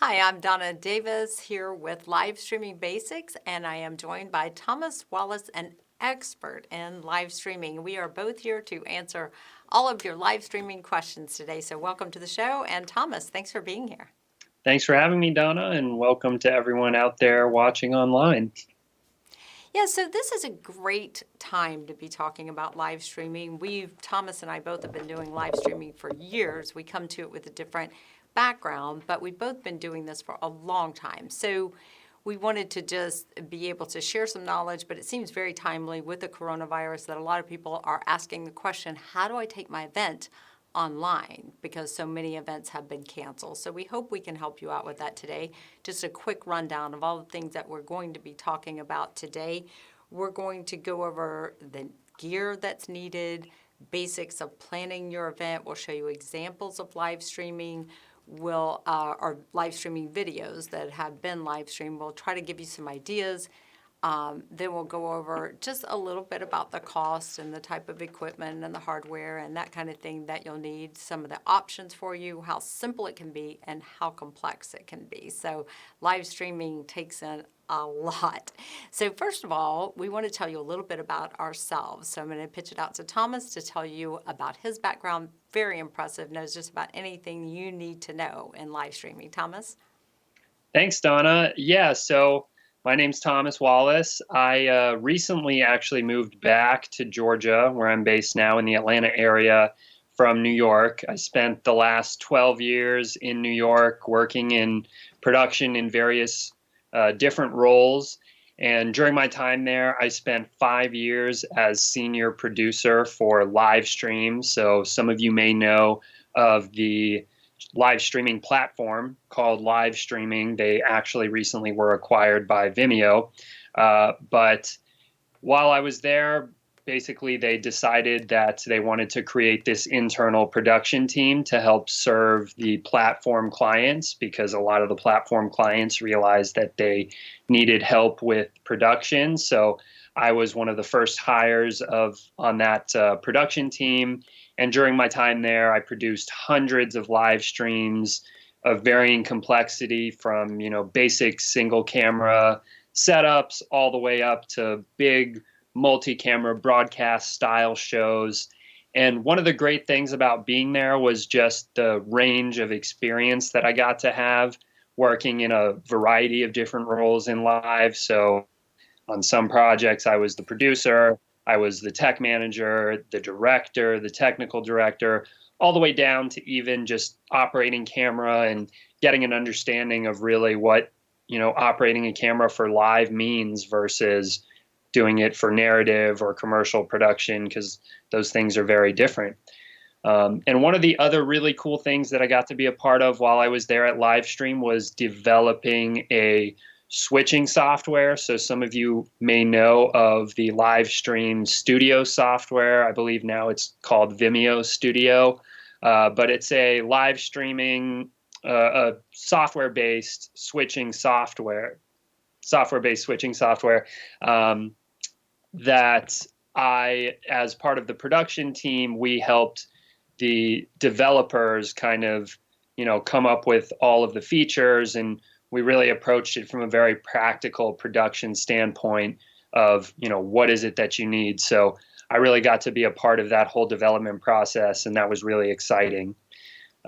Hi, I'm Donna Davis here with Live Streaming Basics, and I am joined by Thomas Wallace, an expert in live streaming. We are both here to answer all of your live streaming questions today. So, welcome to the show. And, Thomas, thanks for being here. Thanks for having me, Donna, and welcome to everyone out there watching online. Yeah, so this is a great time to be talking about live streaming. Thomas and I both have been doing live streaming for years. We come to it with a different background, but we've both been doing this for a long time. So we wanted to just be able to share some knowledge, but it seems very timely with the coronavirus that a lot of people are asking the question, how do I take my event online, because so many events have been canceled. So we hope we can help you out with that today. Just a quick rundown of all the things that we're going to be talking about today. We're going to go over the gear that's needed, basics of planning your event. We'll show you examples of live streaming. Or live streaming videos that have been live streamed. We'll try to give you some ideas. Then we'll go over just a little bit about the cost and the type of equipment and the hardware and that kind of thing that you'll need, some of the options for you, how simple it can be, and how complex it can be. So live streaming takes in a lot. So first of all, we want to tell you a little bit about ourselves. So I'm going to pitch it out to Thomas to tell you about his background. Very impressive, knows just about anything you need to know in live streaming. Thomas? Thanks, Donna. Yeah, so my name's Thomas Wallace. I recently actually moved back to Georgia, where I'm based now in the Atlanta area from New York. I spent the last 12 years in New York working in production in various different roles. And during my time there, I spent 5 years as senior producer for live streams. So some of you may know of the live streaming platform called Live Streaming. They actually recently were acquired by Vimeo. But while I was there, basically they decided that they wanted to create this internal production team to help serve the platform clients, because a lot of the platform clients realized that they needed help with production. So I was one of the first hires on that production team. And during my time there, I produced hundreds of live streams of varying complexity, from basic single camera setups all the way up to big multi-camera broadcast style shows. And one of the great things about being there was just the range of experience that I got to have working in a variety of different roles in live. So on some projects, I was the producer, I was the tech manager, the director, the technical director, all the way down to even just operating camera and getting an understanding of really what, operating a camera for live means versus doing it for narrative or commercial production, because those things are very different. And one of the other really cool things that I got to be a part of while I was there at Livestream was developing a switching software. So some of you may know of the Livestream Studio software. I believe now it's called Vimeo Studio, but it's a live streaming, a software-based switching software-based switching software that as part of the production team, we helped the developers kind of, come up with all of the features, and we really approached it from a very practical production standpoint of, what is it that you need. So I really got to be a part of that whole development process, and that was really exciting.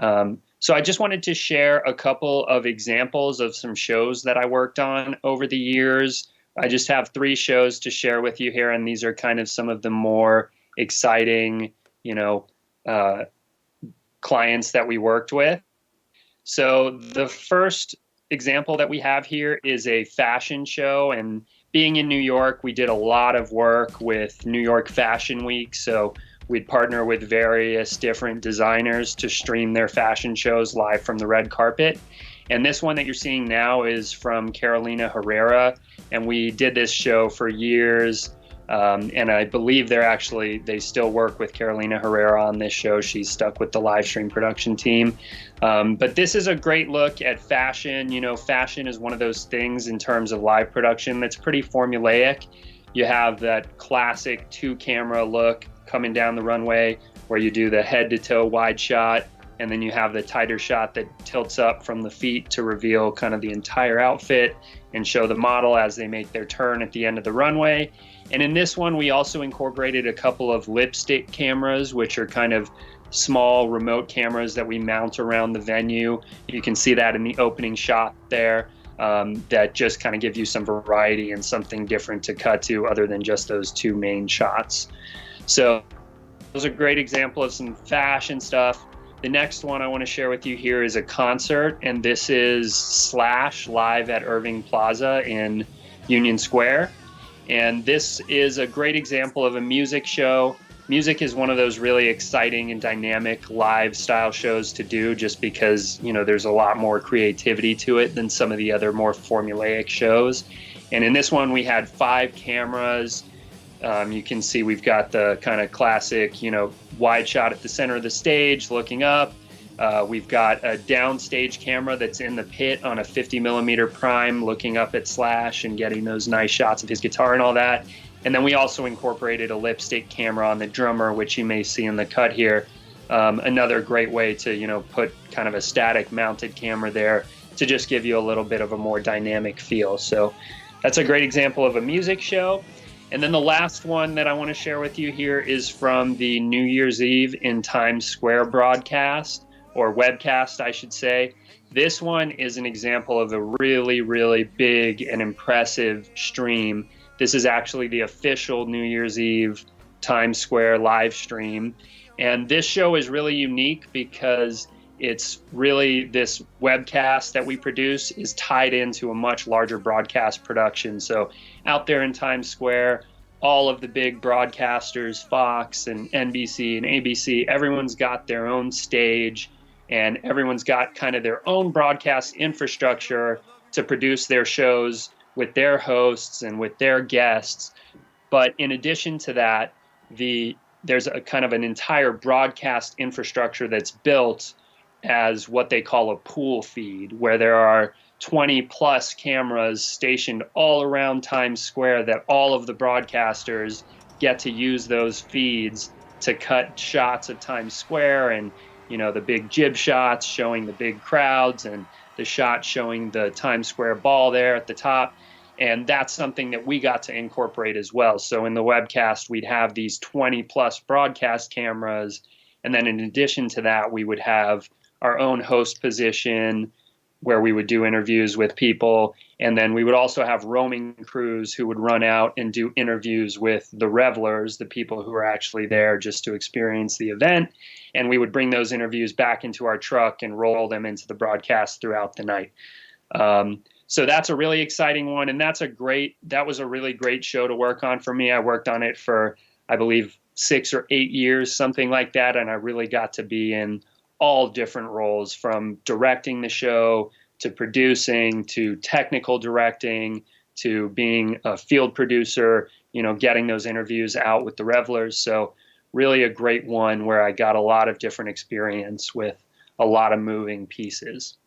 So I just wanted to share a couple of examples of some shows that I worked on over the years. I just have 3 shows to share with you here, and these are kind of some of the more exciting, clients that we worked with. So the first example that we have here is a fashion show, and being in New York, we did a lot of work with New York Fashion Week. So we'd partner with various different designers to stream their fashion shows live from the red carpet. And this one that you're seeing now is from Carolina Herrera, and we did this show for years. And I believe they still work with Carolina Herrera on this show. She's stuck with the live stream production team. But this is a great look at fashion. Fashion is one of those things in terms of live production that's pretty formulaic. You have that classic 2-camera look coming down the runway where you do the head to toe wide shot and then you have the tighter shot that tilts up from the feet to reveal kind of the entire outfit and show the model as they make their turn at the end of the runway. And in this one, we also incorporated a couple of lipstick cameras, which are kind of small remote cameras that we mount around the venue. You can see that in the opening shot there, that just kind of give you some variety and something different to cut to other than just those two main shots. So those are a great example of some fashion stuff. The next one I want to share with you here is a concert, and this is Slash live at Irving Plaza in Union Square. And this is a great example of a music show. Music is one of those really exciting and dynamic live style shows to do, just because, you know, there's a lot more creativity to it than some of the other more formulaic shows. And in this one, we had 5 cameras. You can see we've got the kind of classic, you know, wide shot at the center of the stage looking up. We've got a downstage camera that's in the pit on a 50 millimeter prime looking up at Slash and getting those nice shots of his guitar and all that. And then we also incorporated a lipstick camera on the drummer, which you may see in the cut here. Another great way to, you know, put kind of a static mounted camera there to just give you a little bit of a more dynamic feel. So that's a great example of a music show. And then the last one that I want to share with you here is from the New Year's Eve in Times Square broadcast, or webcast, I should say. This one is an example of a really, really big and impressive stream. This is actually the official New Year's Eve Times Square live stream. And this show is really unique because it's really, this webcast that we produce is tied into a much larger broadcast production. So out there in Times Square, all of the big broadcasters, Fox and NBC and ABC, everyone's got their own stage, and everyone's got kind of their own broadcast infrastructure to produce their shows with their hosts and with their guests. But in addition to that, there's a kind of an entire broadcast infrastructure that's built as what they call a pool feed, where there are 20 plus cameras stationed all around Times Square that all of the broadcasters get to use those feeds to cut shots of Times Square, and, you know, the big jib shots showing the big crowds and the shot showing the Times Square ball there at the top. And that's something that we got to incorporate as well. So in the webcast, we'd have these 20 plus broadcast cameras. And then in addition to that, we would have our own host position where we would do interviews with people. And then we would also have roaming crews who would run out and do interviews with the revelers, the people who are actually there just to experience the event. And we would bring those interviews back into our truck and roll them into the broadcast throughout the night. So that's a really exciting one. And that was a really great show to work on for me. I worked on it for, I believe, 6 or 8 years, something like that. And I really got to be in all different roles, from directing the show to producing to technical directing to being a field producer, you know, getting those interviews out with the revelers. So really a great one where I got a lot of different experience with a lot of moving pieces.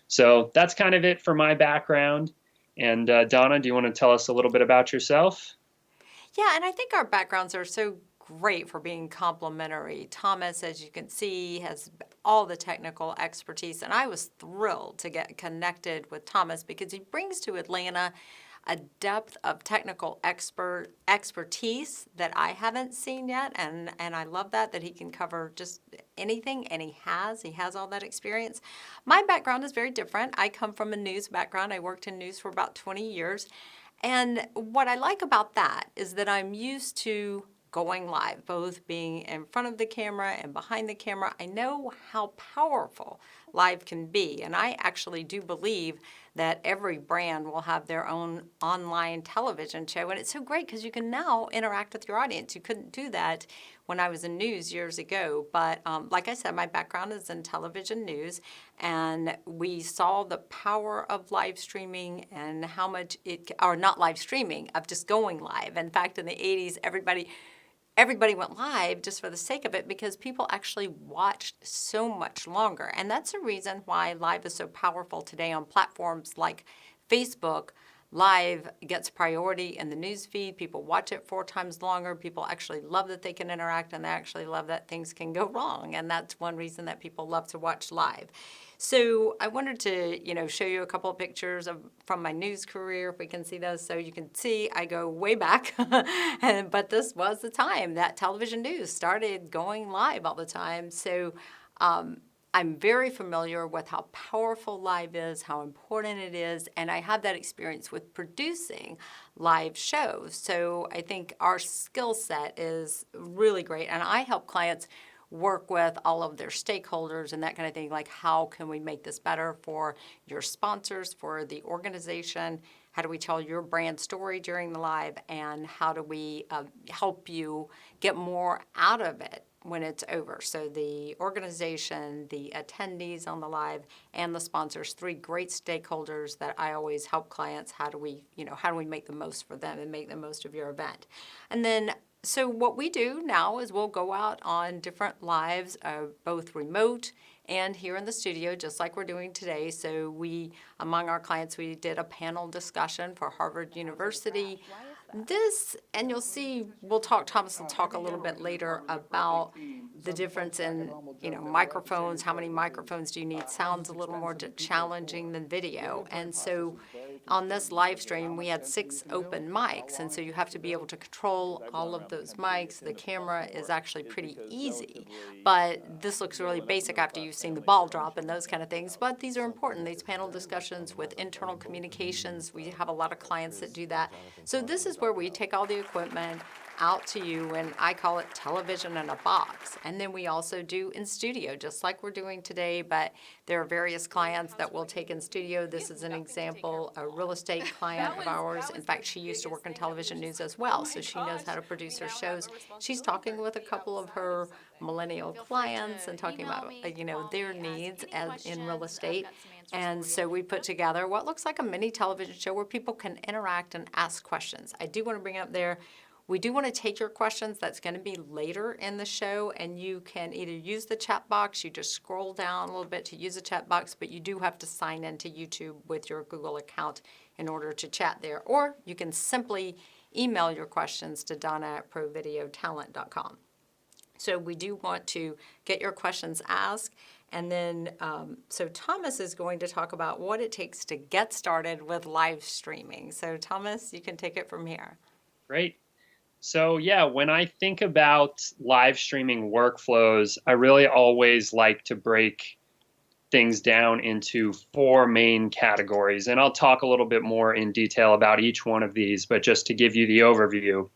So that's kind of it for my background. And Donna, do you want to tell us a little bit about yourself? Yeah, and I think our backgrounds are so great for being complementary. Thomas, as you can see, has all the technical expertise, and I was thrilled to get connected with Thomas because he brings to Atlanta a depth of technical expertise that I haven't seen yet, and I love that he can cover just anything, and he has all that experience. My background is very different. I come from a news background. I worked in news for about 20 years, and what I like about that is that I'm used to going live, both being in front of the camera and behind the camera. I know how powerful live can be, and I actually do believe that every brand will have their own online television show, and it's so great because you can now interact with your audience. You couldn't do that when I was in news years ago, but like I said, my background is in television news, and we saw the power of live streaming and how much or not live streaming, of just going live. In fact, in the 80s, everybody went live just for the sake of it because people actually watched so much longer. And that's the reason why live is so powerful today on platforms like Facebook, live gets priority in the news feed. People watch it 4 times longer. People actually love that they can interact, and they actually love that things can go wrong. And that's one reason that people love to watch live. So I wanted to, show you a couple of pictures from my news career, if we can see those. So you can see I go way back, but this was the time that television news started going live all the time. So I'm very familiar with how powerful live is, how important it is, and I have that experience with producing live shows. So I think our skill set is really great, and I help clients work with all of their stakeholders and that kind of thing, like how can we make this better for your sponsors, for the organization, how do we tell your brand story during the live, and how do we help you get more out of it when it's over. So the organization, the attendees on the live, and the sponsors, 3 great stakeholders that I always help clients, how do we make the most for them and make the most of your event. And then so what we do now is we'll go out on different lives, both remote and here in the studio, just like we're doing today. So among our clients, we did a panel discussion for Harvard University. And you'll see, Thomas will talk a little bit later about the difference in, microphones. How many microphones do you need? Sounds a little more challenging than video. And so on this live stream, we had 6 open mics. And so you have to be able to control all of those mics. The camera is actually pretty easy, but this looks really basic after you've seen the ball drop and those kind of things. But these are important. These panel discussions with internal communications, we have a lot of clients that do that. So this is where we take all the equipment out to you, and I call it television in a box. And then we also do in studio, just like we're doing today, but there are various clients that we'll take in studio. This is an example, a real estate client of ours. In fact, she used to work in television news as well, so she knows how to produce her shows. She's talking with a couple of her millennial clients and talking about, their needs in real estate. And so we put together what looks like a mini television show where people can interact and ask questions. I do want to bring up there, we do want to take your questions. That's going to be later in the show, and you can either use the chat box, you just scroll down a little bit to use the chat box, but you do have to sign into YouTube with your Google account in order to chat there. Or you can simply email your questions to donna@provideotalent.com. So we do want to get your questions asked. And then, so Thomas is going to talk about what it takes to get started with live streaming. So Thomas, you can take it from here. Great. So yeah, when I think about live streaming workflows, I really always like to break things down into 4 main categories. And I'll talk a little bit more in detail about each one of these, but just to give you the overview.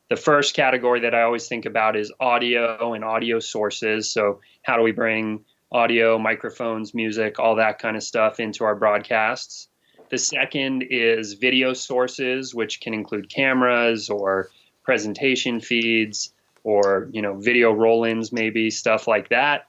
The first category that I always think about is audio and audio sources. So how do we bring audio, microphones, music, all that kind of stuff into our broadcasts? The second is video sources, which can include cameras or presentation feeds or, video roll-ins, maybe stuff like that.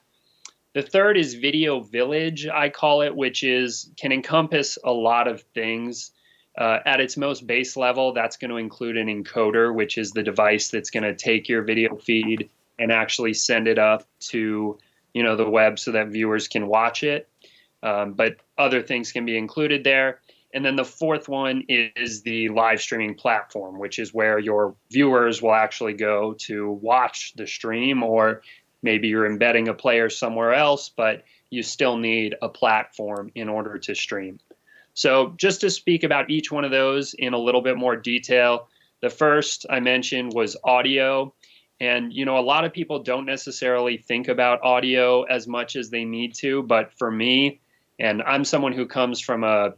The third is Video Village, I call it, which can encompass a lot of things. At its most base level, that's going to include an encoder, which is the device that's going to take your video feed and actually send it up to, the web so that viewers can watch it. But other things can be included there. And then the fourth one is the live streaming platform, which is where your viewers will actually go to watch the stream, or maybe you're embedding a player somewhere else, but you still need a platform in order to stream. So just to speak about each one of those in a little bit more detail, the first I mentioned was audio. And, a lot of people don't necessarily think about audio as much as they need to, but for me, and I'm someone who comes from a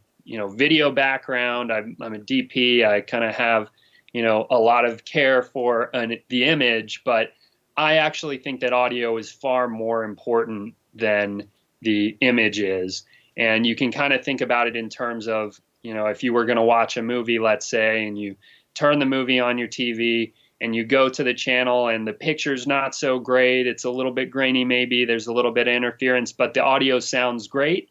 video background. I'm a DP. I kind of have, a lot of care for the image, but I actually think that audio is far more important than the image is. And you can kind of think about it in terms of, if you were going to watch a movie, let's say, and you turn the movie on your TV and you go to the channel and the picture's not so great. It's a little bit grainy, maybe there's a little bit of interference, but the audio sounds great.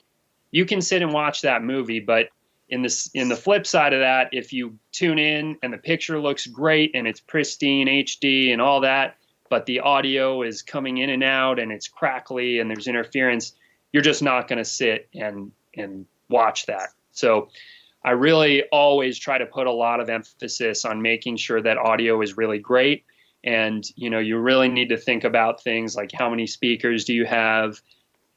You can sit and watch that movie, but in the flip side of that, if you tune in and the picture looks great and it's pristine HD and all that, but the audio is coming in and out and it's crackly and there's interference, you're just not going to sit and watch that. So I really always try to put a lot of emphasis on making sure that audio is really great. And, you really need to think about things like how many speakers do you have,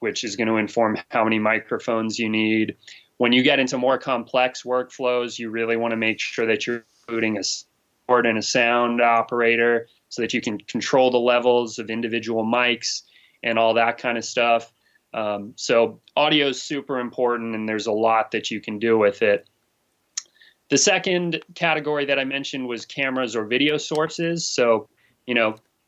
which is going to inform how many microphones you need. When you get into more complex workflows, you really want to make sure that you're including a sword and a sound operator so that you can control the levels of individual mics and all that kind of stuff. So audio is super important, and there's a lot that you can do with it. The second category that I mentioned was cameras or video sources. So,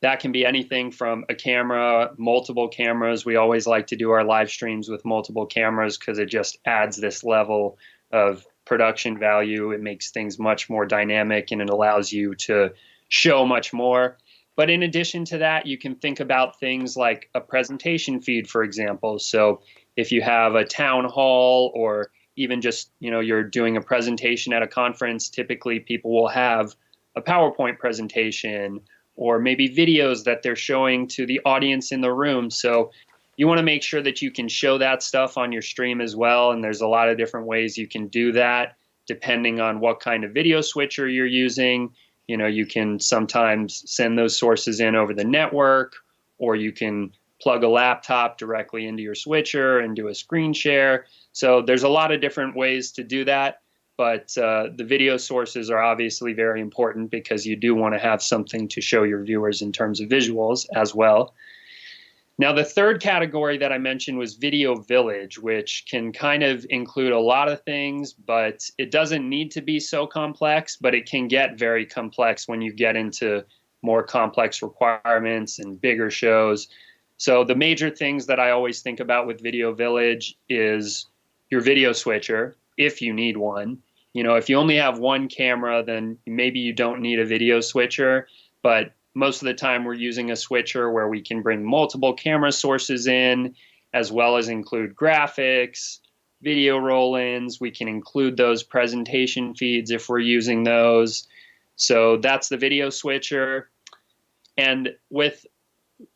that can be anything from a camera, multiple cameras. We always like to do our live streams with multiple cameras because it just adds this level of production value. It makes things much more dynamic, and it allows you to show much more. But in addition to that, you can think about things like a presentation feed, for example. So if you have a town hall, or even just, you're doing a presentation at a conference, typically people will have a PowerPoint presentation or maybe videos that they're showing to the audience in the room. So you want to make sure that you can show that stuff on your stream as well. And there's a lot of different ways you can do that depending on what kind of video switcher you're using. You can sometimes send those sources in over the network, or you can plug a laptop directly into your switcher and do a screen share. So there's a lot of different ways to do that. But the video sources are obviously very important because you do want to have something to show your viewers in terms of visuals as well. Now, the third category that I mentioned was Video Village, which can kind of include a lot of things, but it doesn't need to be so complex, but it can get very complex when you get into more complex requirements and bigger shows. So the major things that I always think about with Video Village is your video switcher, if you need one. If you only have one camera, then maybe you don't need a video switcher, but most of the time we're using a switcher where we can bring multiple camera sources in, as well as include graphics, video roll-ins. We can include those presentation feeds if we're using those. So that's the video switcher. And with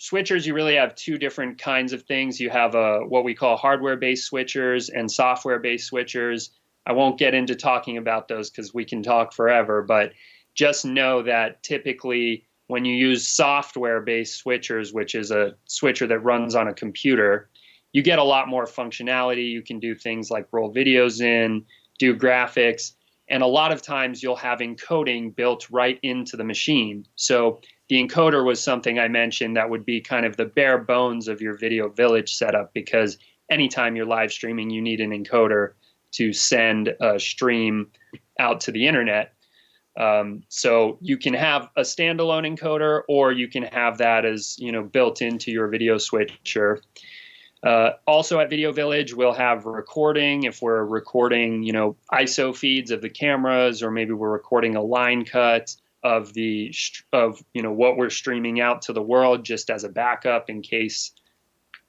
switchers, you really have two different kinds of things. You have what we call hardware-based switchers and software-based switchers. I won't get into talking about those because we can talk forever, but just know that typically when you use software-based switchers, which is a switcher that runs on a computer, you get a lot more functionality. You can do things like roll videos in, do graphics, and a lot of times you'll have encoding built right into the machine. So the encoder was something I mentioned that would be kind of the bare bones of your Video Village setup, because anytime you're live streaming, you need an encoder to send a stream out to the internet. So you can have a standalone encoder, or you can have that as, built into your video switcher. Also at Video Village, we'll have recording. If we're recording, ISO feeds of the cameras, or maybe we're recording a line cut of what we're streaming out to the world, just as a backup in case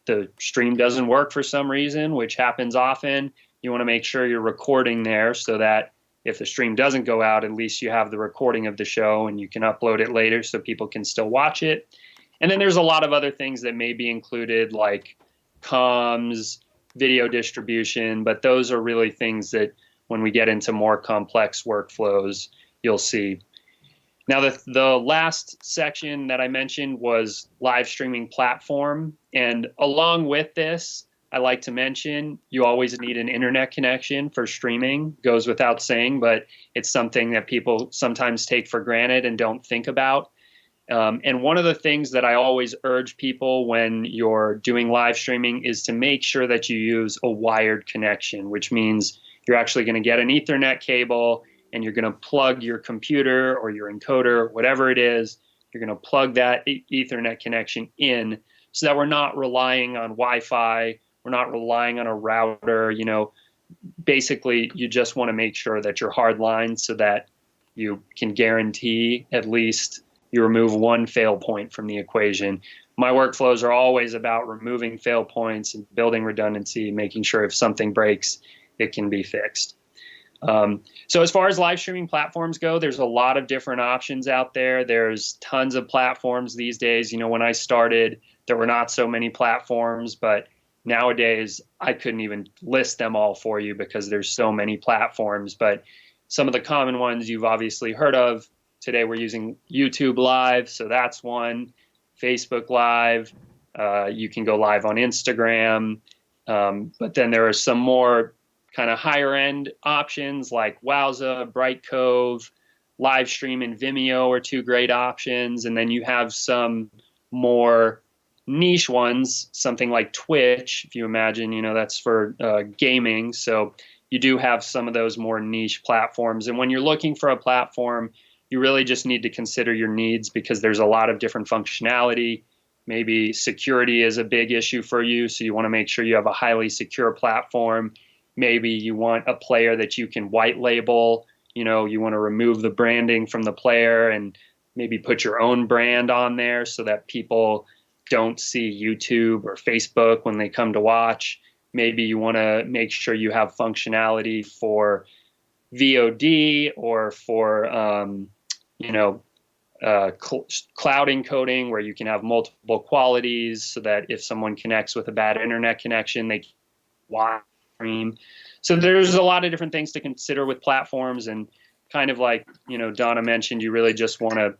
the stream doesn't work for some reason, which happens often. You want to make sure you're recording there so that if the stream doesn't go out, at least you have the recording of the show and you can upload it later so people can still watch it. And then there's a lot of other things that may be included, like comms, video distribution, but those are really things that when we get into more complex workflows, you'll see. Now, the last section that I mentioned was live streaming platform. And along with this, I like to mention you always need an internet connection for streaming. Goes without saying, but it's something that people sometimes take for granted and don't think about. And one of the things that I always urge people when you're doing live streaming is to make sure that you use a wired connection, which means you're actually going to get an Ethernet cable and you're going to plug your computer or your encoder, whatever it is, you're going to plug that Ethernet connection in so that we're not relying on Wi-Fi. We're not relying on a router. Basically, you just want to make sure that you're hardlined so that you can guarantee at least you remove one fail point from the equation. My workflows are always about removing fail points and building redundancy, making sure if something breaks, it can be fixed. So as far as live streaming platforms go, there's a lot of different options out there. There's tons of platforms these days. When I started, there were not so many platforms, but Nowadays, I couldn't even list them all for you because there's so many platforms, but some of the common ones you've obviously heard of. Today we're using YouTube Live, so that's one. Facebook Live. You can go live on Instagram. But then there are some more kind of higher end options like Wowza, Bright Cove, Livestream, and Vimeo are two great options. And then you have some more niche ones, something like Twitch, if you imagine, that's for gaming. So you do have some of those more niche platforms. And when you're looking for a platform, you really just need to consider your needs because there's a lot of different functionality. Maybe security is a big issue for you, so you want to make sure you have a highly secure platform. Maybe you want a player that you can white label. You want to remove the branding from the player and maybe put your own brand on there so that people don't see YouTube or Facebook when they come to watch. Maybe you want to make sure you have functionality for VOD or for cloud encoding where you can have multiple qualities so that if someone connects with a bad internet connection, they can watch stream. So there's a lot of different things to consider with platforms, and kind of like, Donna mentioned, you really just want to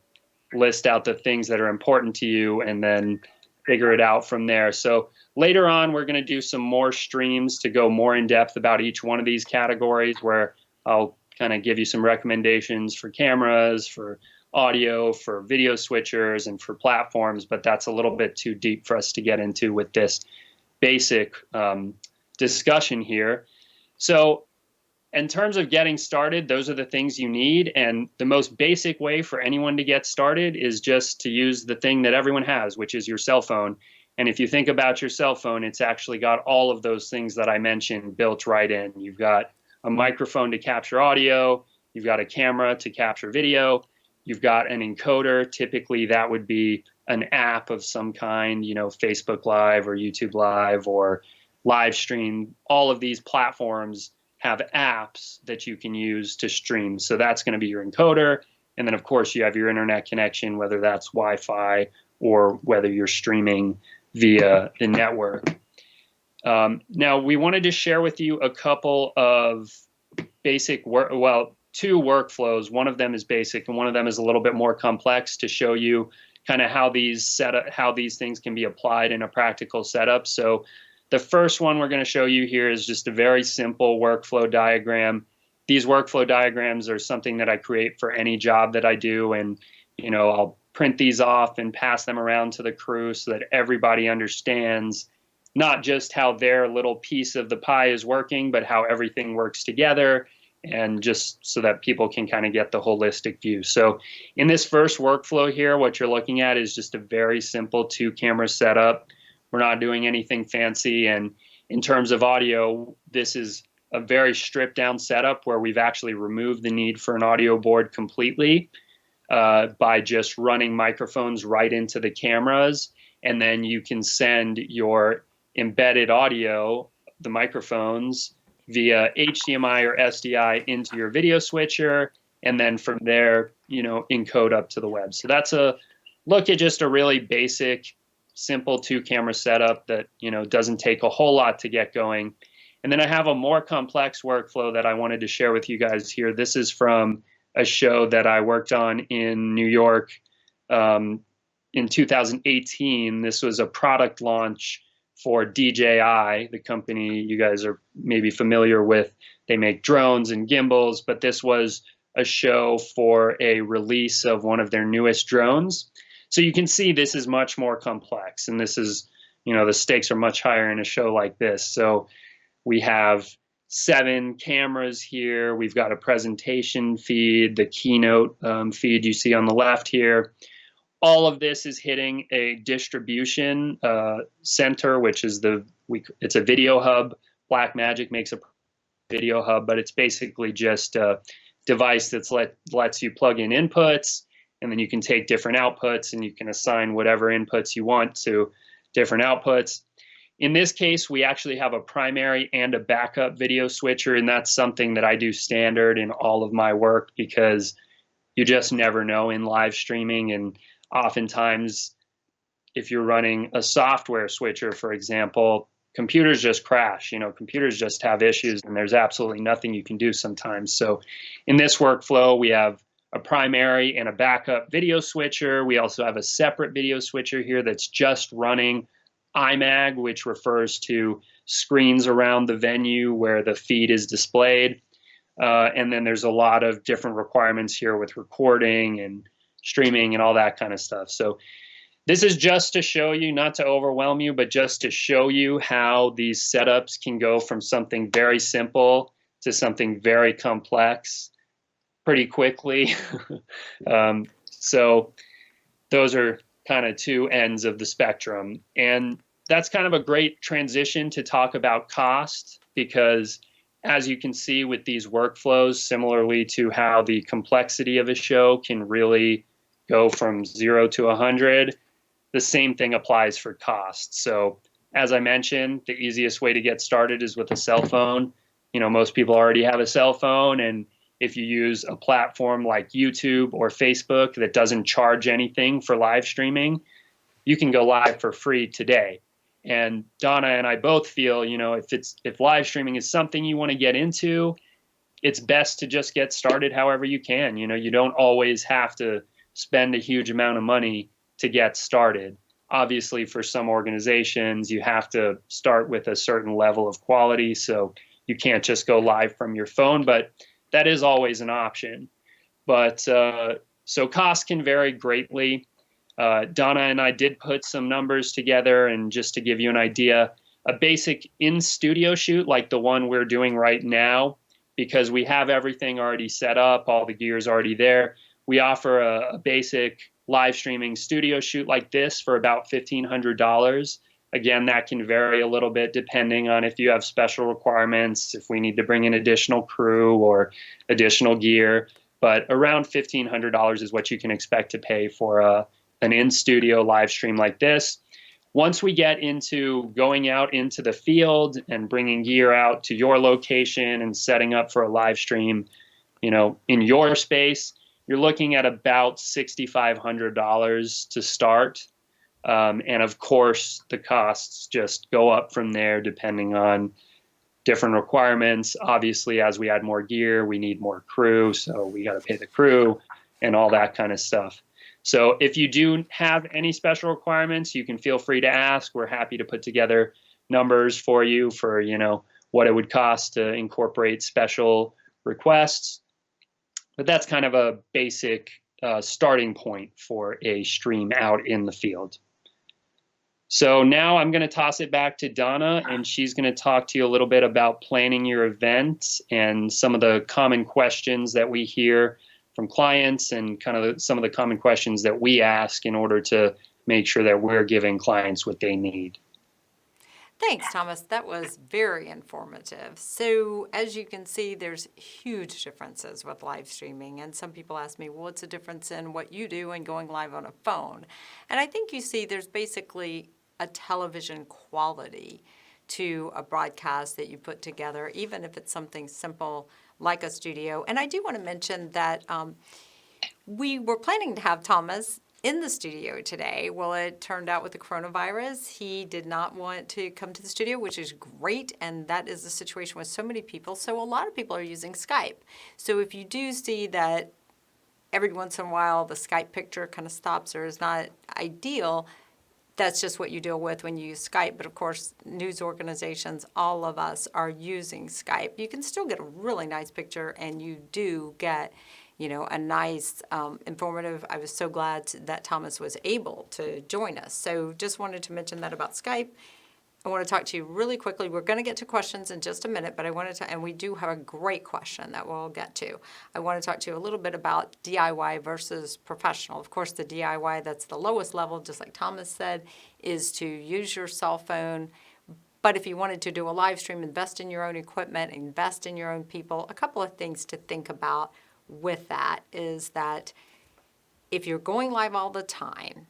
list out the things that are important to you and then figure it out from there. So later on, we're going to do some more streams to go more in depth about each one of these categories where I'll kind of give you some recommendations for cameras, for audio, for video switchers, and for platforms, but that's a little bit too deep for us to get into with this basic discussion here. So in terms of getting started, those are the things you need. And the most basic way for anyone to get started is just to use the thing that everyone has, which is your cell phone. And if you think about your cell phone, it's actually got all of those things that I mentioned built right in. You've got a microphone to capture audio. You've got a camera to capture video. You've got an encoder. Typically, that would be an app of some kind, Facebook Live or YouTube Live or Livestream. All of these platforms have apps that you can use to stream. So that's going to be your encoder. And then, of course, you have your internet connection, whether that's Wi-Fi or whether you're streaming via the network. Now, we wanted to share with you a couple of basic two workflows. One of them is basic and one of them is a little bit more complex to show you kind of how these things can be applied in a practical setup. So the first one we're going to show you here is just a very simple workflow diagram. These workflow diagrams are something that I create for any job that I do, and I'll print these off and pass them around to the crew so that everybody understands not just how their little piece of the pie is working, but how everything works together, and just so that people can kind of get the holistic view. So in this first workflow here, what you're looking at is just a very simple 2-camera setup. We're not doing anything fancy. And in terms of audio, this is a very stripped down setup where we've actually removed the need for an audio board completely by just running microphones right into the cameras. And then you can send your embedded audio, the microphones, via HDMI or SDI into your video switcher. And then from there, encode up to the web. So that's a look at just a really basic, simple 2-camera setup that doesn't take a whole lot to get going. And then I have a more complex workflow that I wanted to share with you guys here. This is from a show that I worked on in New York in 2018. This was a product launch for DJI, the company you guys are maybe familiar with. They make drones and gimbals, but this was a show for a release of one of their newest drones. So you can see this is much more complex, and this is, the stakes are much higher in a show like this. So we have 7 cameras here. We've got a presentation feed, the keynote feed you see on the left here. All of this is hitting a distribution center, which is it's a video hub. Blackmagic makes a video hub, but it's basically just a device that lets you plug in inputs, and then you can take different outputs and you can assign whatever inputs you want to different outputs. In this case, we actually have a primary and a backup video switcher, and that's something that I do standard in all of my work because you just never know in live streaming. And oftentimes, if you're running a software switcher, for example, computers just crash. Computers just have issues, and there's absolutely nothing you can do sometimes. So in this workflow, we have a primary and a backup video switcher. We also have a separate video switcher here that's just running IMAG, which refers to screens around the venue where the feed is displayed. And then there's a lot of different requirements here with recording and streaming and all that kind of stuff. So this is just to show you, not to overwhelm you, but just to show you how these setups can go from something very simple to something very complex pretty quickly. So those are kind of two ends of the spectrum. And that's kind of a great transition to talk about cost, because as you can see with these workflows, similarly to how the complexity of a show can really go from 0 to 100, the same thing applies for cost. So as I mentioned, the easiest way to get started is with a cell phone. Most people already have a cell phone, and if you use a platform like YouTube or Facebook that doesn't charge anything for live streaming, you can go live for free today. And Donna and I both feel, if live streaming is something you want to get into, it's best to just get started however you can. You don't always have to spend a huge amount of money to get started. Obviously, for some organizations, you have to start with a certain level of quality, so you can't just go live from your phone, but that is always an option. But so costs can vary greatly. Donna and I did put some numbers together, and just to give you an idea, a basic in-studio shoot like the one we're doing right now, because we have everything already set up, all the gear is already there, we offer a basic live streaming studio shoot like this for about $1,500. Again, that can vary a little bit depending on if you have special requirements, if we need to bring in additional crew or additional gear. But around $1,500 is what you can expect to pay for an in-studio live stream like this. Once we get into going out into the field and bringing gear out to your location and setting up for a live stream, in your space, you're looking at about $6,500 to start. And of course, the costs just go up from there depending on different requirements. Obviously, as we add more gear, we need more crew, so we got to pay the crew and all that kind of stuff. So if you do have any special requirements, you can feel free to ask. We're happy to put together numbers for you for, what it would cost to incorporate special requests. But that's kind of a basic starting point for a stream out in the field. So now I'm going to toss it back to Donna, and she's going to talk to you a little bit about planning your event and some of the common questions that we hear from clients, and kind of some of the common questions that we ask in order to make sure that we're giving clients what they need. Thanks, Thomas. That was very informative. So as you can see, there's huge differences with live streaming. And some people ask me, well, what's the difference in what you do and going live on a phone? And I think you see there's basically a television quality to a broadcast that you put together, even if it's something simple like a studio. And I do want to mention that we were planning to have Thomas in the studio today. Well, it turned out with the coronavirus, he did not want to come to the studio, which is great. And that is the situation with so many people. So a lot of people are using Skype. So if you do see that every once in a while the Skype picture kind of stops or is not ideal, that's just what you deal with when you use Skype. But of course, news organizations, all of us are using Skype. You can still get a really nice picture, and you do get, a nice, informative. I was so glad that Thomas was able to join us. So just wanted to mention that about Skype. I want to talk to you really quickly. We're going to get to questions in just a minute, but I wanted to, and we do have a great question that we'll get to. I want to talk to you a little bit about DIY versus professional. Of course, the DIY, that's the lowest level, just like Thomas said, is to use your cell phone. But if you wanted to do a live stream, invest in your own equipment, invest in your own people. A couple of things to think about with that is that if you're going live all the time,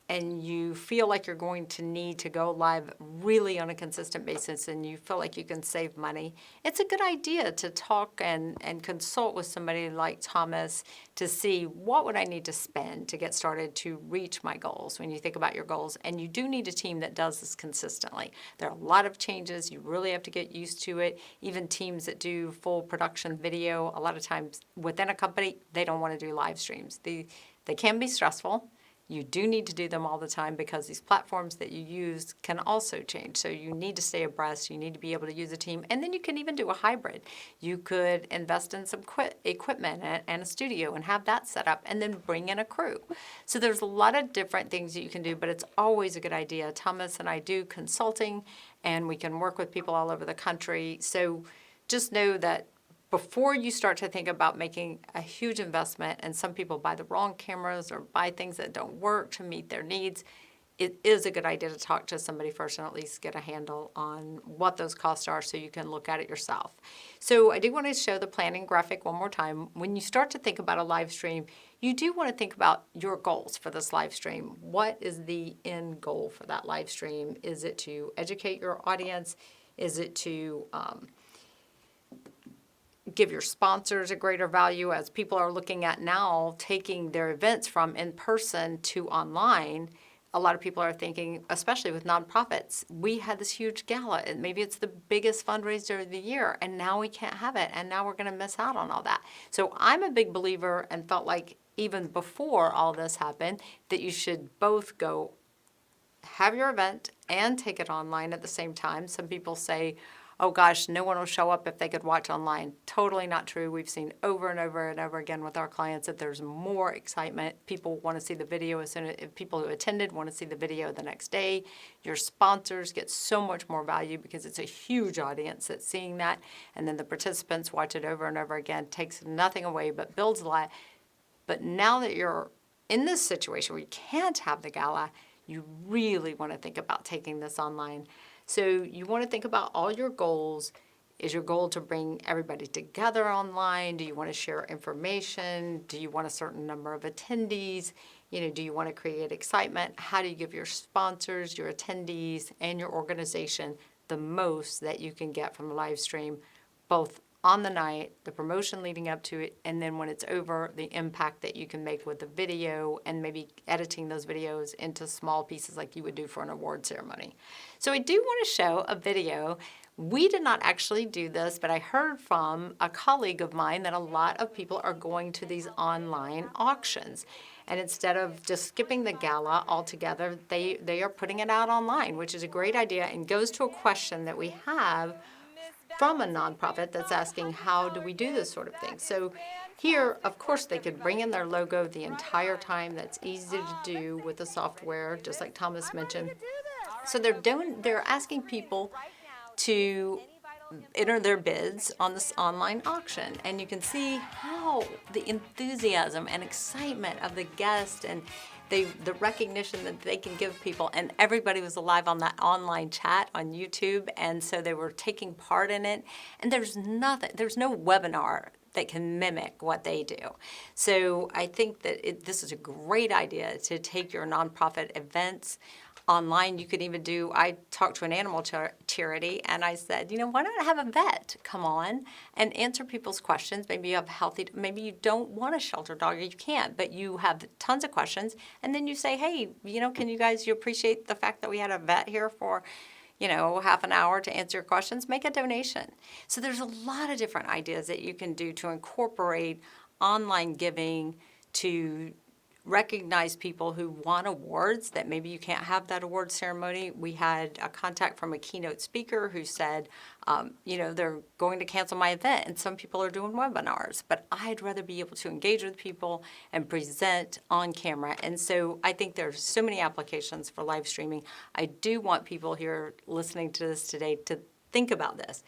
and you feel like you're going to need to go live really on a consistent basis and you feel like you can save money, it's a good idea to talk and consult with somebody like Thomas to see what would I need to spend to get started to reach my goals when you think about your goals. And you do need a team that does this consistently. There are a lot of changes. You really have to get used to it. Even teams that do full production video, a lot of times within a company, they don't want to do live streams. They can be stressful. You do need to do them all the time because these platforms that you use can also change. So you need to stay abreast. You need to be able to use a team. And then you can even do a hybrid. You could invest in some equipment and a studio and have that set up and then bring in a crew. So there's a lot of different things that you can do, but it's always a good idea. Thomas and I do consulting, and we can work with people all over the country. So just know that before you start to think about making a huge investment, and some people buy the wrong cameras or buy things that don't work to meet their needs, it is a good idea to talk to somebody first and at least get a handle on what those costs are so you can look at it yourself. So I do want to show the planning graphic one more time. When you start to think about a live stream, you do want to think about your goals for this live stream. What is the end goal for that live stream? Is it to educate your audience? Is it to give your sponsors a greater value, as people are looking at now taking their events from in person to online? A lot of people are thinking, especially with nonprofits, we had this huge gala and maybe it's the biggest fundraiser of the year and now we can't have it and now we're going to miss out on all that. So I'm a big believer and felt like even before all this happened that you should both go have your event and take it online at the same time. Some people say, oh gosh, no one will show up if they could watch online. Totally not true. We've seen over and over and over again with our clients that there's more excitement. People want to see the video as soon as people who attended want to see the video the next day. Your sponsors get so much more value because it's a huge audience that's seeing that. And then the participants watch it over and over again. Takes nothing away but builds a lot. But now that you're in this situation where you can't have the gala, you really want to think about taking this online. So you want to think about all your goals. Is your goal to bring everybody together online? Do you want to share information? Do you want a certain number of attendees? Do you want to create excitement? How do you give your sponsors, your attendees, and your organization the most that you can get from a live stream, both on the night, the promotion leading up to it, and then when it's over, the impact that you can make with the video and maybe editing those videos into small pieces like you would do for an award ceremony. So I do want to show a video. We did not actually do this, but I heard from a colleague of mine that a lot of people are going to these online auctions. And instead of just skipping the gala altogether, they are putting it out online, which is a great idea and goes to a question that we have from a nonprofit that's asking, how do we do this sort of thing? So here, of course, they could bring in their logo the entire time. That's easy to do with the software, just like Thomas mentioned. So they're asking people to enter their bids on this online auction. And you can see how the enthusiasm and excitement of the guests and the recognition that they can give people, and everybody was alive on that online chat on YouTube, and so they were taking part in it. And there's no webinar that can mimic what they do. So I think that this is a great idea to take your nonprofit events online. You could even do, I talked to an animal charity and I said, why not have a vet come on and answer people's questions? Maybe you have maybe you don't want a shelter dog or you can't, but you have tons of questions. And then you say, hey, can you appreciate the fact that we had a vet here for half an hour to answer your questions? Make a donation. So there's a lot of different ideas that you can do to incorporate online giving to recognize people who won awards that maybe you can't have that award ceremony. We had a contact from a keynote speaker who said, they're going to cancel my event and some people are doing webinars, but I'd rather be able to engage with people and present on camera. And so I think there's so many applications for live streaming. I do want people here listening to this today to think about this.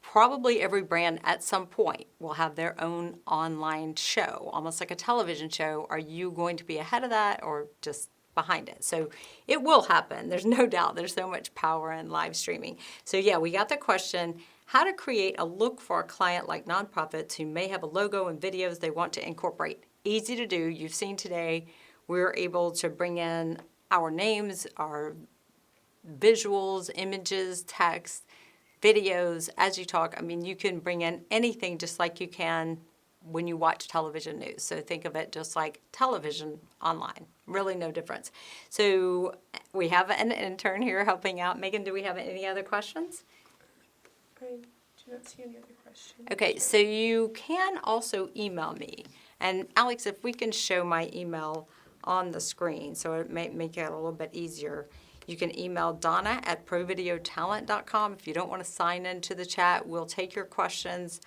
Probably every brand at some point will have their own online show, almost like a television show. Are you going to be ahead of that or just behind it? So it will happen. There's no doubt. There's so much power in live streaming. So yeah, we got the question, how to create a look for a client like nonprofits who may have a logo and videos they want to incorporate. Easy to do. You've seen today, we're able to bring in our names, our visuals, images, text, videos as you talk. I mean, you can bring in anything just like you can when you watch television news. So think of it just like television online. Really no difference. So we have an intern here helping out. Megan, do we have any other questions? I do not see any other questions. Okay, so you can also email me. And Alex, if we can show my email on the screen, so it may make it a little bit easier. You can email donna@provideotalent.com. If you don't want to sign into the chat, we'll take your questions.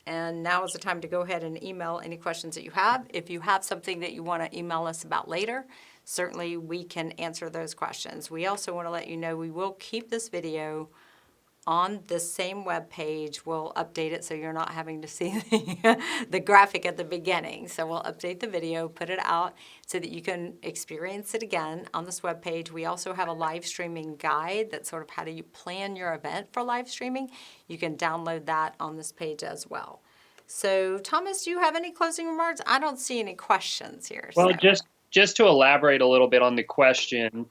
And now is the time to go ahead and email any questions that you have. If you have something that you want to email us about later, certainly we can answer those questions. We also want to let you know we will keep this video on this same web page. We'll update it so you're not having to see the graphic at the beginning. So we'll update the video, put it out so that you can experience it again on this web page. We also have a live streaming guide that's sort of how do you plan your event for live streaming. You can download that on this page as well. So Thomas, do you have any closing remarks? I don't see any questions here. Well, so. just to elaborate a little bit on the question,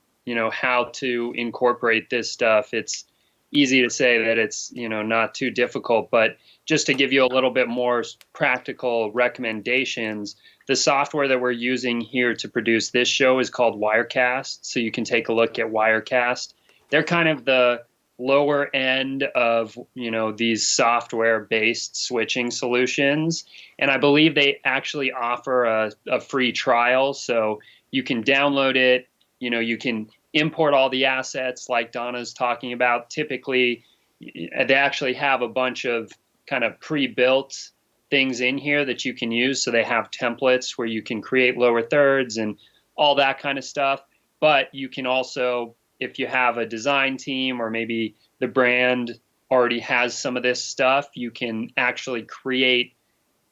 how to incorporate this stuff. It's easy to say that it's, not too difficult, but just to give you a little bit more practical recommendations, the software that we're using here to produce this show is called Wirecast. So you can take a look at Wirecast. They're kind of the lower end of, these software-based switching solutions. And I believe they actually offer a free trial. So you can download it, you can import all the assets like Donna's talking about. Typically, they actually have a bunch of kind of pre-built things in here that you can use. So they have templates where you can create lower thirds and all that kind of stuff. But you can also, if you have a design team or maybe the brand already has some of this stuff, you can actually create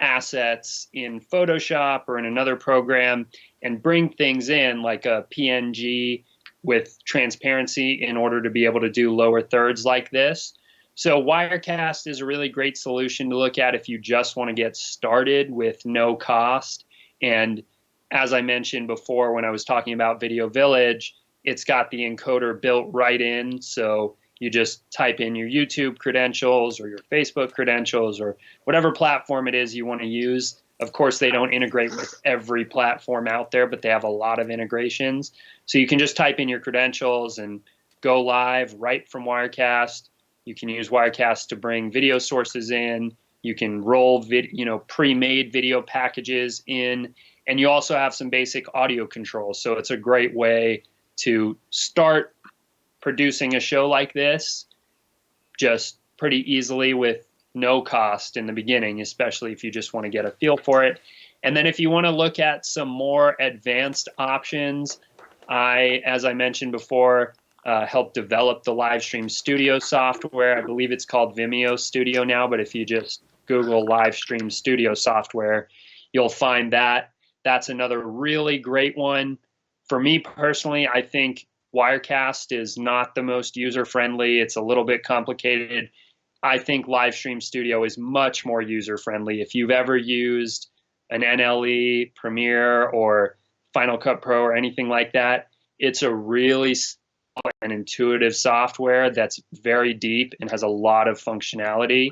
assets in Photoshop or in another program and bring things in like a PNG with transparency in order to be able to do lower thirds like this. So Wirecast is a really great solution to look at if you just want to get started with no cost. And as I mentioned before, when I was talking about Video Village, it's got the encoder built right in. So you just type in your YouTube credentials or your Facebook credentials or whatever platform it is you want to use. Of course, they don't integrate with every platform out there, but they have a lot of integrations. So you can just type in your credentials and go live right from Wirecast. You can use Wirecast to bring video sources in. You can roll pre-made video packages in, and you also have some basic audio controls. So it's a great way to start producing a show like this just pretty easily with no cost in the beginning, especially if you just want to get a feel for it. And then if you want to look at some more advanced options, as I mentioned before, helped develop the Livestream Studio software. I believe it's called Vimeo Studio now, but if you just Google Livestream Studio software, you'll find that. That's another really great one. For me personally, I think Wirecast is not the most user-friendly. It's a little bit complicated. I think Livestream Studio is much more user-friendly. If you've ever used an NLE, Premiere, or Final Cut Pro or anything like that, it's a really simple and intuitive software that's very deep and has a lot of functionality.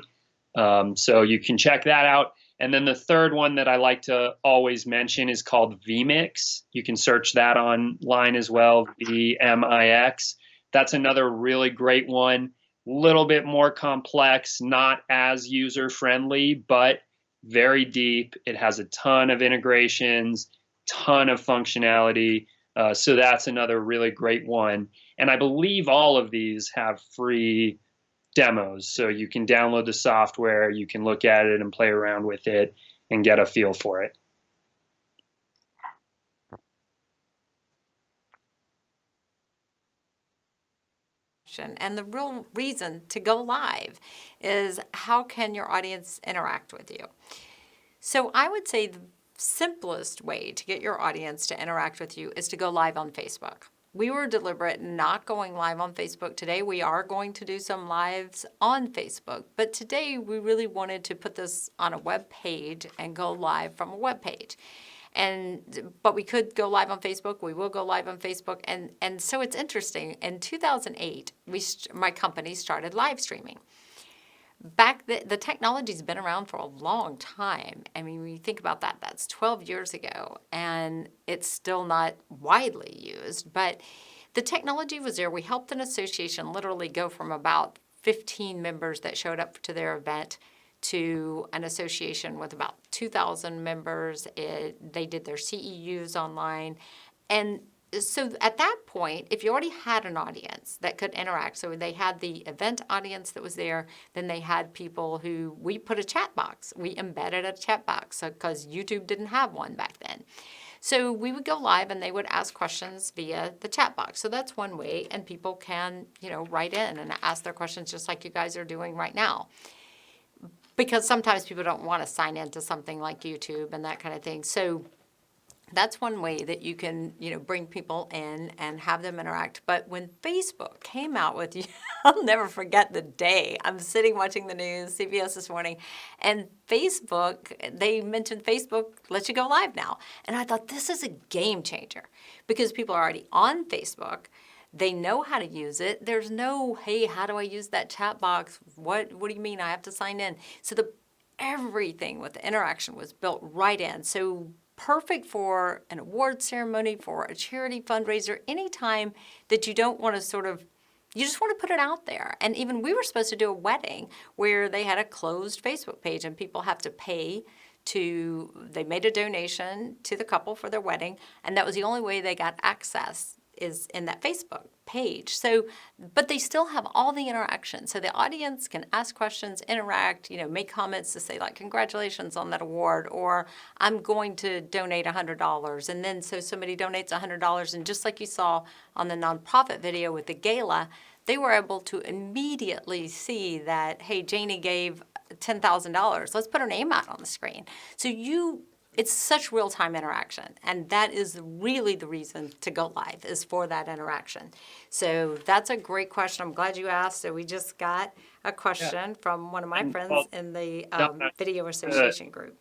So you can check that out. And then the third one that I like to always mention is called vMix. You can search that online as well, VMIX. That's another really great one. Little bit more complex, not as user-friendly, but very deep. It has a ton of integrations, ton of functionality. So that's another really great one. And I believe all of these have free demos. So you can download the software, you can look at it and play around with it and get a feel for it. And the real reason to go live is how can your audience interact with you? So I would say the simplest way to get your audience to interact with you is to go live on Facebook. We were deliberate not going live on Facebook today. We are going to do some lives on Facebook, but today we really wanted to put this on a web page and go live from a web page. But we could go live on Facebook. We will go live on Facebook. And so it's interesting. In 2008, my company started live streaming. The technology's been around for a long time. I mean, when you think about that, that's 12 years ago, and it's still not widely used. But the technology was there. We helped an association literally go from about 15 members that showed up to their event to an association with about 2,000 members. They did their CEUs online. And so at that point, if you already had an audience that could interact, so they had the event audience that was there, then they had people who, we put a chat box. We embedded a chat box because YouTube didn't have one back then. So we would go live and they would ask questions via the chat box. So that's one way, and people can, write in and ask their questions just like you guys are doing right now. Because sometimes people don't want to sign into something like YouTube and that kind of thing. So that's one way that you can, bring people in and have them interact. But when Facebook came out with, I'll never forget the day. I'm sitting watching the news, CBS this morning, and Facebook, they mentioned Facebook lets you go live now. And I thought, this is a game changer because people are already on Facebook. They know how to use it. There's no, hey, how do I use that chat box? What do you mean I have to sign in? So everything with the interaction was built right in. So perfect for an award ceremony, for a charity fundraiser, anytime that you don't want to you just want to put it out there. And even we were supposed to do a wedding where they had a closed Facebook page and people have to pay they made a donation to the couple for their wedding, and that was the only way they got access is in that Facebook page. So, but they still have all the interaction. So the audience can ask questions, interact, make comments to say like, congratulations on that award, or I'm going to donate $100. And then so somebody donates $100, and just like you saw on the nonprofit video with the gala, they were able to immediately see that, hey, Janie gave $10,000. Let's put her name out on the screen. So it's such real-time interaction, and that is really the reason to go live, is for that interaction. So that's a great question. I'm glad you asked. So we just got a question from one of my friends in the Video Association group.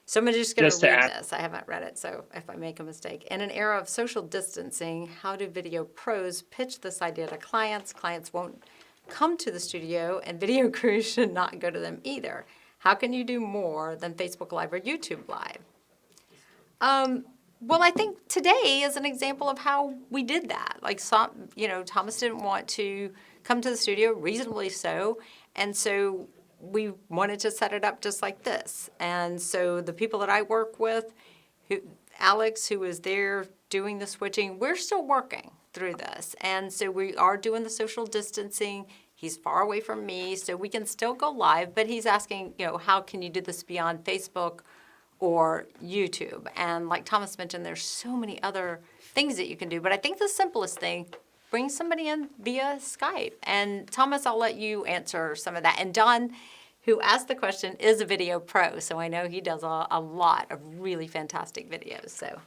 So I'm just going to read this. I haven't read it, so if I make a mistake. In an era of social distancing, how do video pros pitch this idea to clients? Clients won't come to the studio, and video crews should not go to them either. How can you do more than Facebook Live or YouTube Live? Well, I think today is an example of how we did that. Like, Thomas didn't want to come to the studio, reasonably so, and so we wanted to set it up just like this. And so the people that I work with, Alex, who is there doing the switching, we're still working through this. And so we are doing the social distancing. He's far away from me, so we can still go live, but he's asking, how can you do this beyond Facebook or YouTube? And like Thomas mentioned, there's so many other things that you can do, but I think the simplest thing, bring somebody in via Skype. And Thomas, I'll let you answer some of that. And Don, who asked the question, is a video pro, so I know he does a lot of really fantastic videos. So.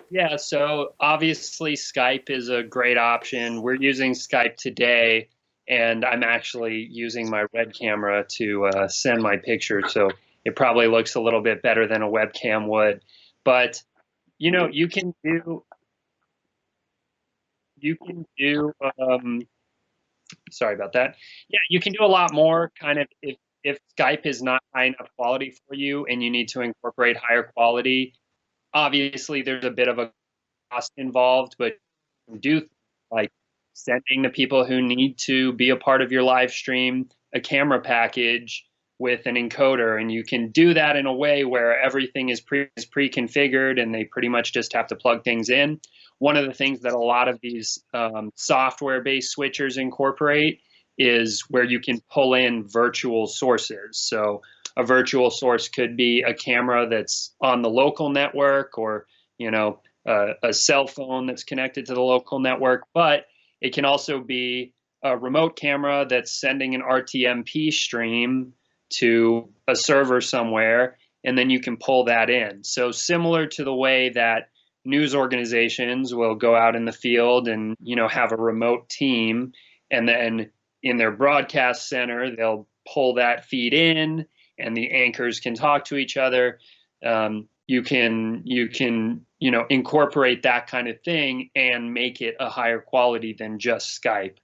Yeah, so obviously Skype is a great option. We're using Skype today, and I'm actually using my Red camera to send my picture, so it probably looks a little bit better than a webcam would. But you can do sorry about that. Yeah, you can do a lot more. Kind of if Skype is not high enough quality for you, and you need to incorporate higher quality. Obviously, there's a bit of a cost involved, but do like sending the people who need to be a part of your live stream a camera package with an encoder, and you can do that in a way where everything is pre-configured and they pretty much just have to plug things in. One of the things that a lot of these software-based switchers incorporate is where you can pull in virtual sources. So a virtual source could be a camera that's on the local network, or a cell phone that's connected to the local network, but it can also be a remote camera that's sending an RTMP stream to a server somewhere, and then you can pull that in. So similar to the way that news organizations will go out in the field and have a remote team, and then in their broadcast center they'll pull that feed in, and the anchors can talk to each other. incorporate that kind of thing and make it a higher quality than just Skype.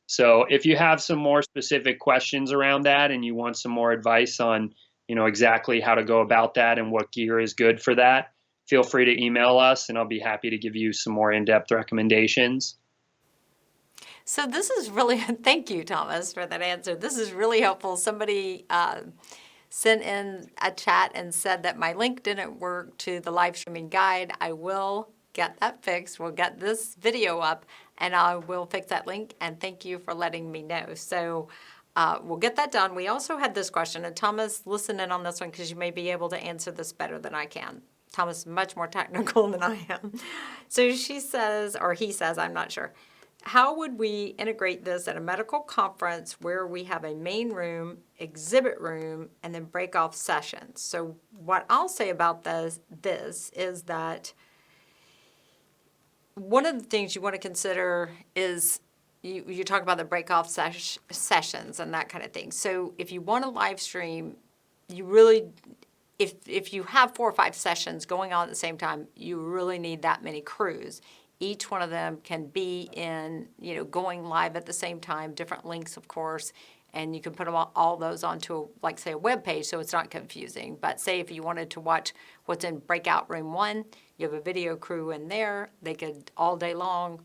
So if you have some more specific questions around that and you want some more advice on, exactly how to go about that and what gear is good for that, feel free to email us and I'll be happy to give you some more in-depth recommendations. So this is really, thank you, Thomas, for that answer. This is really helpful. Somebody sent in a chat and said that my link didn't work to the live streaming guide. I will get that fixed. We'll get this video up and I will fix that link. And thank you for letting me know. So we'll get that done. We also had this question, and Thomas, listen in on this one because you may be able to answer this better than I can. Thomas is much more technical than I am. So she says, or he says, I'm not sure. How would we integrate this at a medical conference where we have a main room, exhibit room, and then break off sessions? So what I'll say about this is that one of the things you want to consider is you talk about the break off sessions and that kind of thing. So if you want to live stream, you really, if you have 4 or 5 sessions going on at the same time, you really need that many crews. Each one of them can be in, going live at the same time, different links, of course, and you can put them all those onto, like, say, a web page so it's not confusing. But say if you wanted to watch what's in breakout room 1, you have a video crew in there. They could all day long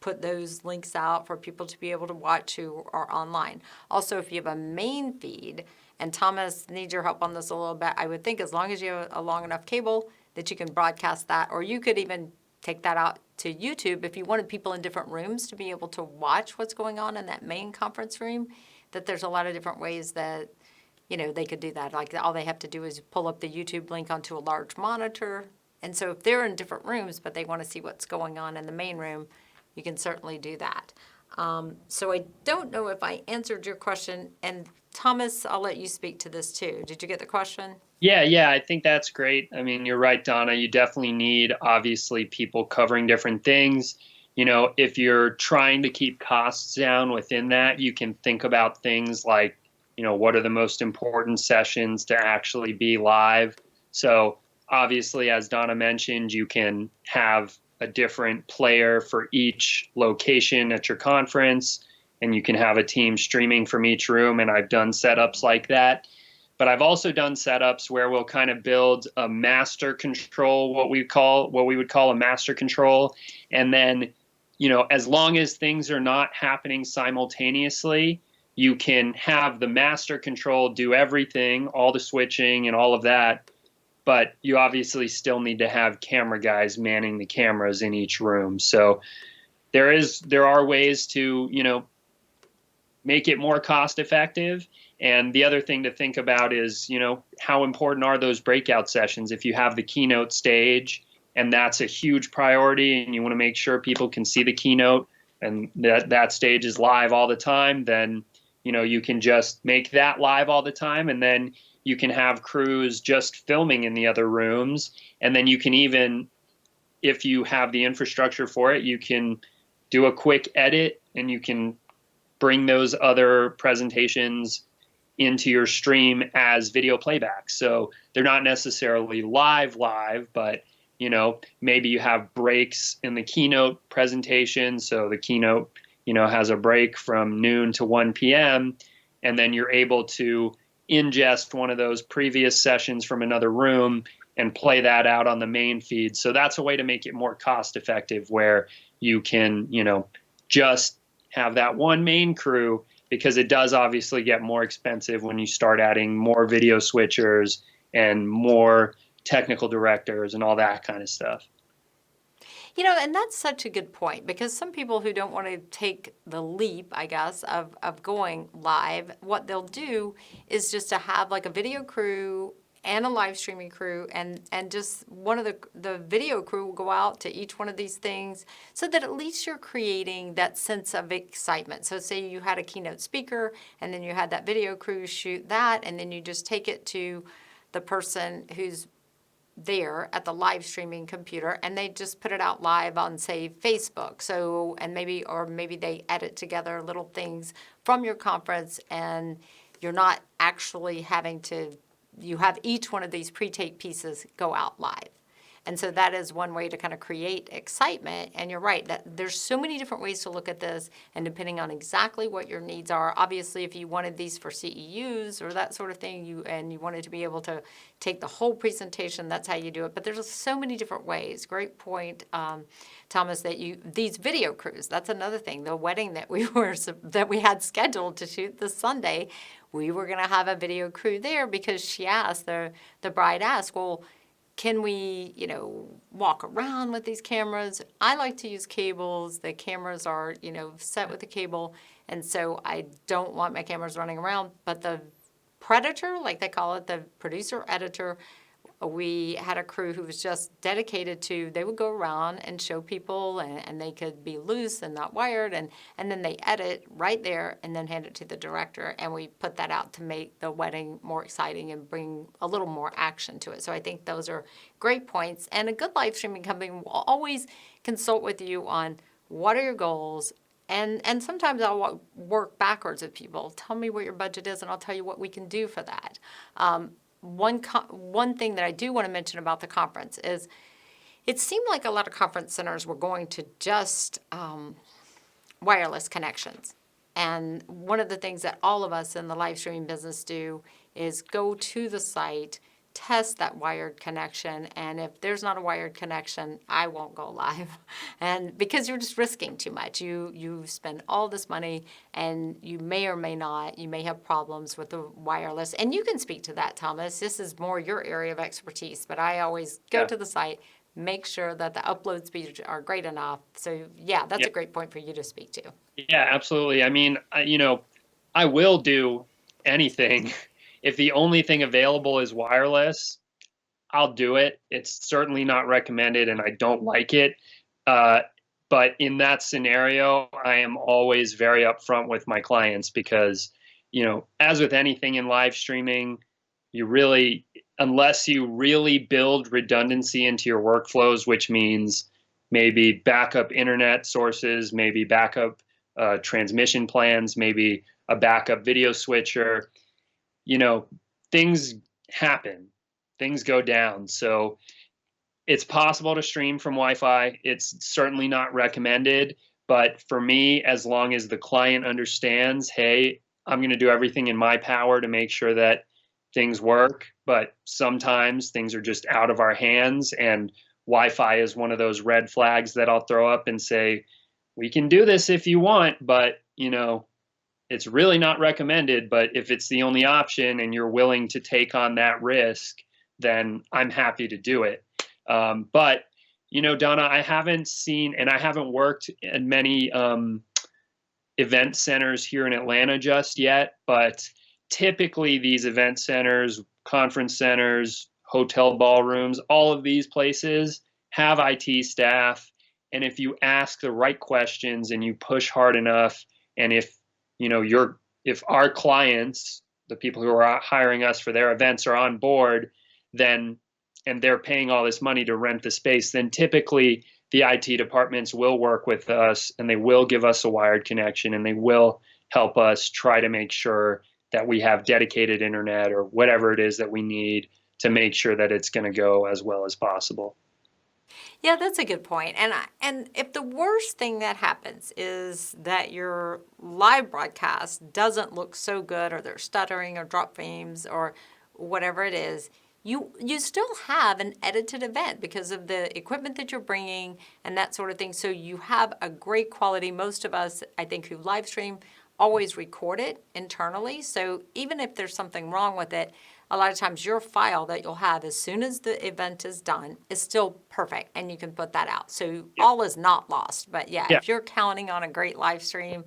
put those links out for people to be able to watch who are online. Also, if you have a main feed, and Thomas needs your help on this a little bit, I would think as long as you have a long enough cable that you can broadcast that, or you could even take that out to YouTube if you wanted people in different rooms to be able to watch what's going on in that main conference room, that there's a lot of different ways that, they could do that. Like all they have to do is pull up the YouTube link onto a large monitor. And so if they're in different rooms, but they want to see what's going on in the main room, you can certainly do that. So I don't know if I answered your question. And Thomas, I'll let you speak to this too. Did you get the question? Yeah, I think that's great. I mean, you're right, Donna. You definitely need, obviously, people covering different things. If you're trying to keep costs down within that, you can think about things like, what are the most important sessions to actually be live? So obviously, as Donna mentioned, you can have a different player for each location at your conference, and you can have a team streaming from each room. And I've done setups like that. But I've also done setups where we'll kind of build a master control, what we would call a master control. And then, as long as things are not happening simultaneously, you can have the master control do everything, all the switching and all of that. But you obviously still need to have camera guys manning the cameras in each room. So there are ways to, make it more cost effective. And the other thing to think about is, how important are those breakout sessions? If you have the keynote stage and that's a huge priority and you want to make sure people can see the keynote and that stage is live all the time, then, you can just make that live all the time. And then you can have crews just filming in the other rooms. And then you can even, if you have the infrastructure for it, you can do a quick edit and you can bring those other presentations into your stream as video playback. So they're not necessarily live, but, maybe you have breaks in the keynote presentation. So the keynote, has a break from noon to 1 p.m. And then you're able to ingest one of those previous sessions from another room and play that out on the main feed. So that's a way to make it more cost effective where you can, just have that one main crew, because it does obviously get more expensive when you start adding more video switchers and more technical directors and all that kind of stuff. And that's such a good point, because some people who don't want to take the leap, I guess, of going live, what they'll do is just to have like a video crew and a live streaming crew, and just one of the video crew will go out to each one of these things so that at least you're creating that sense of excitement. So say you had a keynote speaker and then you had that video crew shoot that, and then you just take it to the person who's there at the live streaming computer and they just put it out live on, say, Facebook. So, and maybe they edit together little things from your conference, and you're not actually having to you have each one of these pre-tape pieces go out live. And so that is one way to kind of create excitement. And you're right, that there's so many different ways to look at this, and depending on exactly what your needs are. Obviously, if you wanted these for CEUs or that sort of thing, you wanted to be able to take the whole presentation, that's how you do it. But there's so many different ways. Great point, Thomas, that these video crews, that's another thing. The wedding that we had scheduled to shoot this Sunday, we were going to have a video crew there because she asked, the bride asked, well, can we, walk around with these cameras? I like to use cables. The cameras are, set with a cable. And so I don't want my cameras running around. But the predator, like they call it, the producer editor, we had a crew who was just dedicated to, they would go around and show people, and they could be loose and not wired, and then they edit right there and then hand it to the director, and we put that out to make the wedding more exciting and bring a little more action to it. So I think those are great points, and a good live streaming company will always consult with you on what are your goals, and sometimes I'll work backwards with people. Tell me what your budget is, and I'll tell you what we can do for that. One thing that I do want to mention about the conference is it seemed like a lot of conference centers were going to just wireless connections. And one of the things that all of us in the live streaming business do is go to the site, test that wired connection, and if there's not a wired connection, I won't go live. And because you're just risking too much. You spend all this money, and you may or may not, you may have problems with the wireless. And you can speak to that, Thomas. This is more your area of expertise, but I always go to the site, make sure that the upload speeds are great enough. So yeah, that's a great point for you to speak to. Yeah, absolutely. I mean, I will do anything. If the only thing available is wireless, I'll do it. It's certainly not recommended, and I don't like it. But in that scenario, I am always very upfront with my clients because, as with anything in live streaming, unless you really build redundancy into your workflows, which means maybe backup internet sources, maybe backup transmission plans, maybe a backup video switcher, things happen, things go down. So it's possible to stream from Wi-Fi. It's certainly not recommended. But for me, as long as the client understands, hey, I'm going to do everything in my power to make sure that things work. But sometimes things are just out of our hands. And Wi-Fi is one of those red flags that I'll throw up and say, we can do this if you want, but, it's really not recommended. But if it's the only option and you're willing to take on that risk, then I'm happy to do it. But, Donna, I haven't seen, and I haven't worked at many event centers here in Atlanta just yet, but typically these event centers, conference centers, hotel ballrooms, all of these places have IT staff. And if you ask the right questions and you push hard enough, and if our clients, the people who are hiring us for their events, are on board, and they're paying all this money to rent the space, then typically the IT departments will work with us, and they will give us a wired connection, and they will help us try to make sure that we have dedicated internet or whatever it is that we need to make sure that it's going to go as well as possible. Yeah, that's a good point. And if the worst thing that happens is that your live broadcast doesn't look so good, or they're stuttering or drop frames or whatever it is, you still have an edited event because of the equipment that you're bringing and that sort of thing. So you have a great quality. Most of us, I think, who live stream always record it internally. So even if there's something wrong with it, a lot of times your file that you'll have as soon as the event is done is still perfect, and you can put that out. So all is not lost. But if you're counting on a great live stream,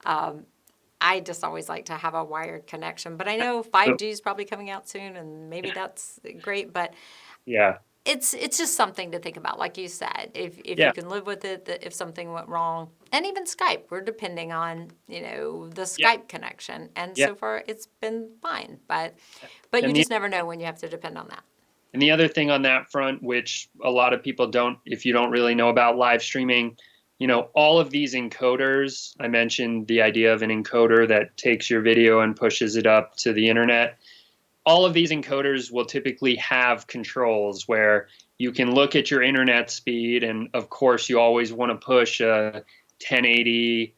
I just always like to have a wired connection. But I know 5G is probably coming out soon, and maybe that's great. But it's just something to think about. Like you said, if you can live with it, that if something went wrong, and even Skype, we're depending on, the Skype connection. And so far it's been fine, but you just never know when you have to depend on that. And the other thing on that front, which a lot of people don't, if you don't really know about live streaming, all of these encoders, I mentioned the idea of an encoder that takes your video and pushes it up to the internet. all of these encoders will typically have controls where you can look at your internet speed, and of course you always want to push a 1080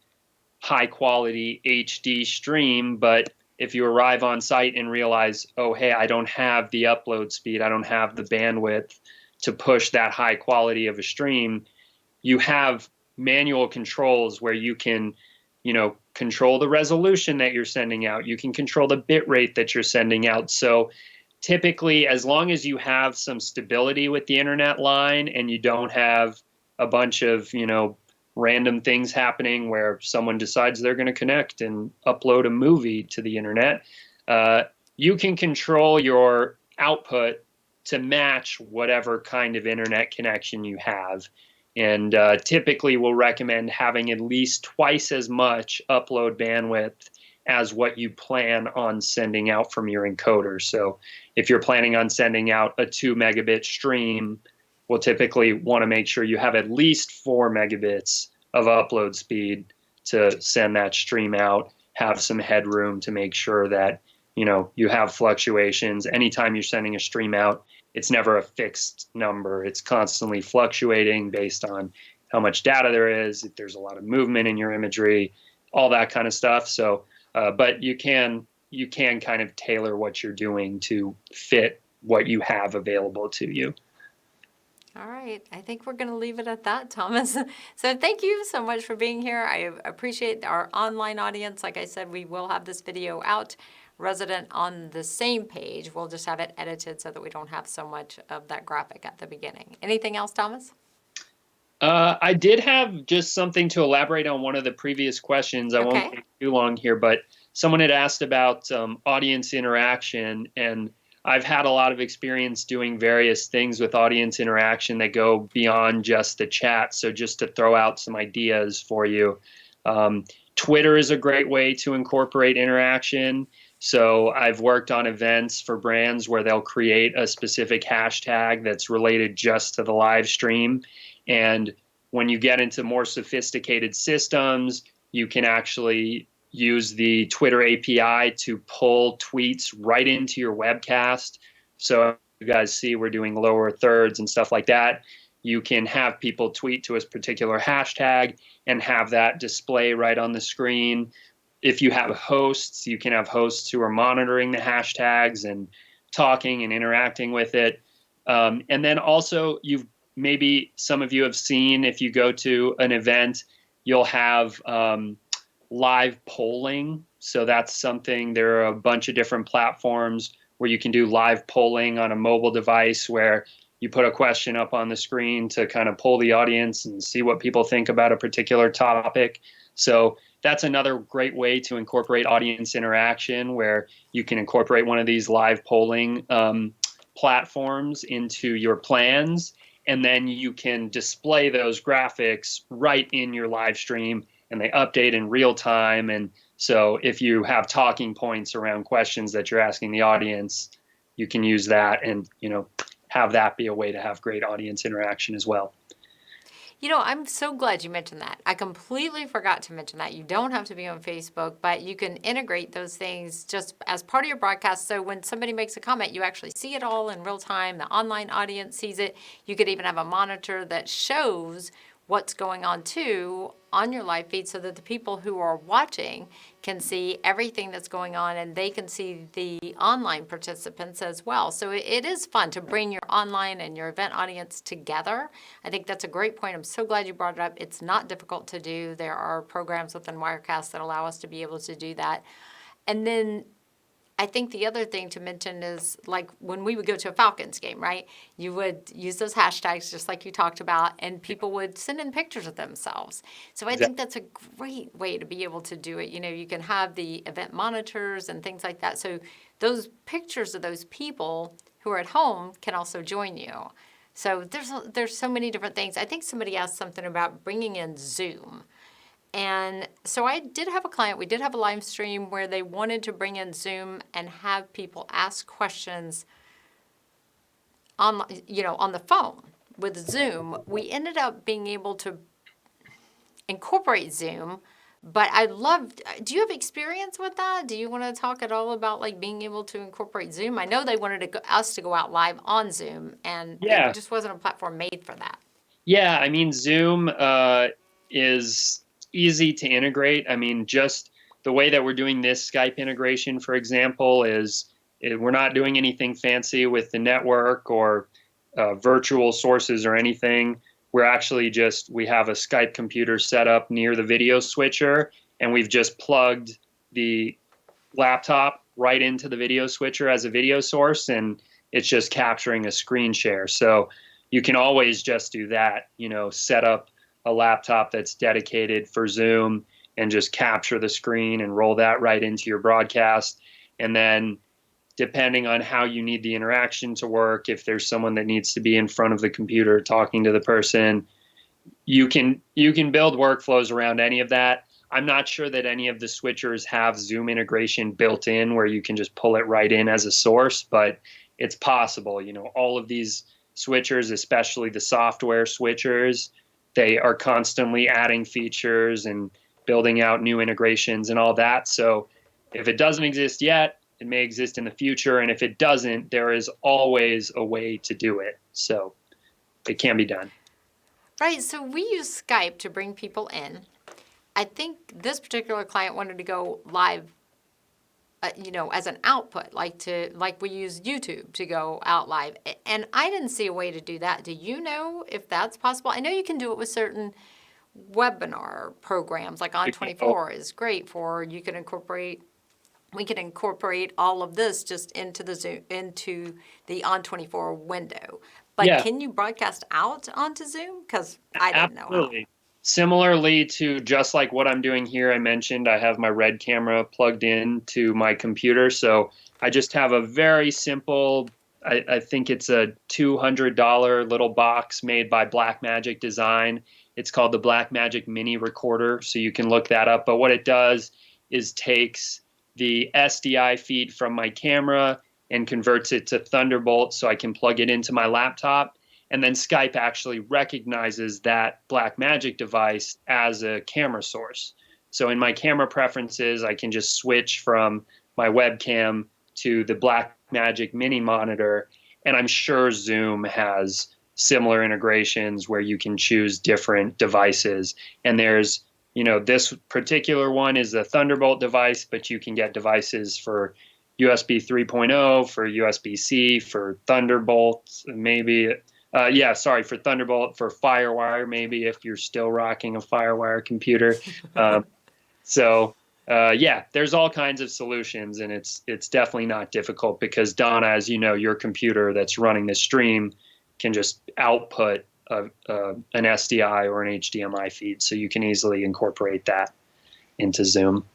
high quality HD stream, but if you arrive on site and realize, oh, hey, I don't have the upload speed, I don't have the bandwidth to push that high quality of a stream, you have manual controls where you can, control the resolution that you're sending out. You can control the bit rate that you're sending out. So typically, as long as you have some stability with the internet line and you don't have a bunch of, random things happening where someone decides they're going to connect and upload a movie to the internet, you can control your output to match whatever kind of internet connection you have. And typically we'll recommend having at least twice as much upload bandwidth as what you plan on sending out from your encoder. So if you're planning on sending out a 2 megabit stream, we'll typically want to make sure you have at least 4 megabits of upload speed to send that stream out, have some headroom to make sure that, you have fluctuations. Anytime you're sending a stream out, it's never a fixed number. It's constantly fluctuating based on how much data there is, if there's a lot of movement in your imagery, all that kind of stuff. So, but you can kind of tailor what you're doing to fit what you have available to you. All right. I think we're going to leave it at that, Thomas. So thank you so much for being here. I appreciate our online audience. Like I said, we will have this video out resident on the same page. We'll just have it edited so that we don't have so much of that graphic at the beginning. Anything else, Thomas? I did have just something to elaborate on one of the previous questions. I won't take too long here, but someone had asked about audience interaction, and I've had a lot of experience doing various things with audience interaction that go beyond just the chat. So just to throw out some ideas for you, Twitter is a great way to incorporate interaction. So I've worked on events for brands where they'll create a specific hashtag that's related just to the live stream. And when you get into more sophisticated systems, you can actually use the Twitter API to pull tweets right into your webcast. So you guys see we're doing lower thirds and stuff like that. You can have people tweet to a particular hashtag and have that display right on the screen. If you have hosts, you can have hosts who are monitoring the hashtags and talking and interacting with it. And then also, maybe some of you have seen, if you go to an event, you'll have live polling. So that's something, there are a bunch of different platforms where you can do live polling on a mobile device where you put a question up on the screen to kind of poll the audience and see what people think about a particular topic. So that's another great way to incorporate audience interaction, where you can incorporate one of these live polling platforms into your plans, and then you can display those graphics right in your live stream, and they update in real time. And so if you have talking points around questions that you're asking the audience, you can use that and, have that be a way to have great audience interaction as well. I'm so glad you mentioned that. I completely forgot to mention that. You don't have to be on Facebook, but you can integrate those things just as part of your broadcast. So when somebody makes a comment, you actually see it all in real time. The online audience sees it. You could even have a monitor that shows what's going on too on your live feed, so that the people who are watching can see everything that's going on, and they can see the online participants as well. So it is fun to bring your online and your event audience together. I think that's a great point. I'm so glad you brought it up. It's not difficult to do. There are programs within Wirecast that allow us to be able to do that. And then I think the other thing to mention is, like, when we would go to a Falcons game, right? You would use those hashtags just like you talked about, and people would send in pictures of themselves. So I think that's a great way to be able to do it. You can have the event monitors and things like that. So those pictures of those people who are at home can also join you. So there's so many different things. I think somebody asked something about bringing in Zoom. And so I did have a client, we did have a live stream where they wanted to bring in Zoom and have people ask questions on the phone with Zoom. We ended up being able to incorporate Zoom, But I love, do you have experience with that? Do you want to talk at all about like being able to incorporate Zoom? I know they wanted us to go out live on Zoom, and it Yeah. just wasn't a platform made for that. Yeah, I mean, Zoom is easy to integrate. I mean, just the way that we're doing this Skype integration, for example, is we're not doing anything fancy with the network or virtual sources or anything. We're actually we have a Skype computer set up near the video switcher, and we've just plugged the laptop right into the video switcher as a video source, and it's just capturing a screen share. So you can always just do that, set up a laptop that's dedicated for Zoom and just capture the screen and roll that right into your broadcast. And then depending on how you need the interaction to work, if there's someone that needs to be in front of the computer talking to the person, you can build workflows around any of that. I'm not sure that any of the switchers have Zoom integration built in where you can just pull it right in as a source, but it's possible. All of these switchers, especially the software switchers, they are constantly adding features and building out new integrations and all that. So if it doesn't exist yet, it may exist in the future. And if it doesn't, there is always a way to do it. So it can be done. Right, so we use Skype to bring people in. I think this particular client wanted to go live, as an output, like we use YouTube to go out live. And I didn't see a way to do that. Do you know if that's possible? I know you can do it with certain webinar programs, like On24 is great for, we can incorporate all of this just into the Zoom, into the On24 window. But Yeah. can you broadcast out onto Zoom? Because I didn't know how. Absolutely. Similarly to just like what I'm doing here, I mentioned I have my Red camera plugged in to my computer. So I just have a very simple, I think it's a $200 little box made by Blackmagic Design. It's called the Blackmagic Mini Recorder. So you can look that up. But what it does is takes the SDI feed from my camera and converts it to Thunderbolt so I can plug it into my laptop. And then Skype actually recognizes that Blackmagic device as a camera source. So in my camera preferences, I can just switch from my webcam to the Blackmagic Mini monitor. And I'm sure Zoom has similar integrations where you can choose different devices. And there's, this particular one is a Thunderbolt device, but you can get devices for USB 3.0, for USB-C, for Thunderbolt, maybe. For Thunderbolt, for FireWire, maybe if you're still rocking a FireWire computer. There's all kinds of solutions, and it's definitely not difficult because Donna, as you know, your computer that's running this stream can just output an SDI or an HDMI feed, so you can easily incorporate that into Zoom.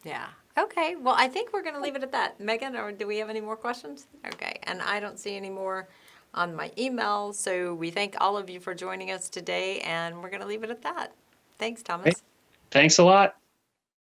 Yeah. Okay. Well, I think we're going to leave it at that. Megan, or do we have any more questions? Okay. And I don't see any more on my email. So we thank all of you for joining us today, and we're going to leave it at that. Thanks, Thomas. Thanks a lot.